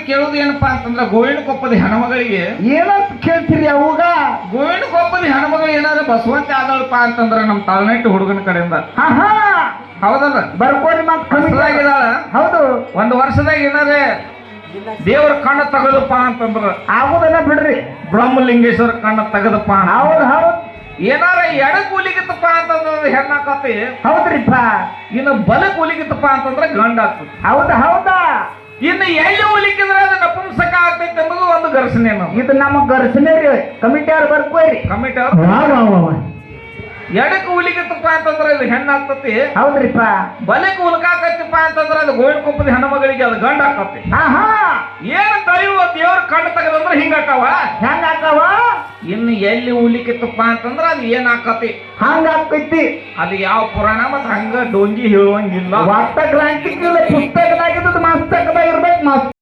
ಕೇಳೋದು ಏನಪ್ಪಾ ಅಂತಂದ್ರ ಗೋವಿಂದಕೊಪ್ಪದ ಹೆಣ್ಮಗಳಿಗೆ ಏನಂತ ಕೇಳ್ತೀರಿ ಅವಾಗ ಗೋವಿಂದಕೊಪ್ಪದ ಹೆಣ್ಮಗಳು ಏನಾದ್ರು ಬಸವಂತ ಆದಳಪ್ಪ ಅಂತಂದ್ರ ನಮ್ ತಾಳ್ನೆಟ್ಟು ಹುಡುಗನ ಕಡೆಯಿಂದ ಆಹಾ ಹೌದಲ್ಲ ಬರ್ಕೋರಿ ಮತ್ ಕಮಿದಾಗಿದಾಳ. ಹೌದು ಒಂದು ವರ್ಷದಾಗ ಏನಾರೇ ದೇವ್ರ ಕಣ್ಣು ತೆಗದಪ್ಪ ಅಂತಂದ್ರ ಆಗೋದನ್ನ ಬಿಡ್ರಿ ಬ್ರಹ್ಮಲಿಂಗೇಶ್ವರ ಕಣ್ಣು ತೆಗದಪ್ಪ. ಹೌದು ಹೌದು ಏನಾರ ಎಡ ಕೂಲಿಗಿತ್ತಪ್ಪ ಅಂತಂದ್ರ ಹೆಣ್ಣಾಕತಿ, ಹೌದ್ರಿಪ್ಪ. ಇನ್ನು ಬಲ ಕೂಲಿಗಿತ್ತಪ್ಪ ಅಂತಂದ್ರ ಗಂಡ ಆಗ್ತದೆ. ಹೌದಾ ಹೌದಾ ಇನ್ನು ಎಲ್ಲಿ ಉಲಿಕಿದ್ರೆ ಅದು ನಪುಂಸಕ ಆಗ್ತೈತೆ ಎಂಬುದು ಒಂದು ಘರ್ಷಣೆ. ಇದು ನಮ್ಮ ಘರ್ಷಣೆ ರೀ. ಕಮಿಟಿ ಅವ್ರು ಬರ್ಕೋರಿ ಕಮಿಟಿ ವಾ ವಾ ವಾ ವಾ. ಎಡಕ್ಕೆ ಉಲಿಗಿತ್ತಪ್ಪ ಅಂತಂದ್ರ ಇದು ಹೆಣ್ಣಾಗ್ತತಿ, ಹೌದ್ರಿಪ್ಪ. ಬಲಕ್ಕೆ ಉಲ್ಕಾಕತ್ತಪ್ಪ ಅಂತಂದ್ರ ಅದು ಗೋವಿಂದಕೊಪ್ಪದ ಹೆಣ್ಮಗಳಿಗೆ ಅದು ಗಂಡ ಆಕತಿ. ಆಹಾ ಏನ್ ದೈವ ದೇವ್ರ ಕಣ್ಣು ತೆಗದಂದ್ರ ಹಿಂಗಾಕವ. ಹೆಂಗ ಹಾಕವ? ಇನ್ನು ಎಲ್ಲಿ ಉಲಿಕಿತ್ತಪ್ಪ ಅಂತಂದ್ರ ಅದು ಏನ್ ಆಕತಿ ಹಂಗ ಆಗ್ತೈತಿ. ಅದು ಯಾವ ಪುರಾಣ ಮತ್ ಹಂಗ ಡೋಂಗಿ ಹೇಳುವಂಗಿಲ್ಲ. ಒಟ್ಟ ಕ್ರಾಂತಿಗಿಲ್ಲ, ಪುಸ್ತಕದಾಗಿದ್ದು ಮಸ್ತಕದಾಗ ಇರ್ಬೇಕು.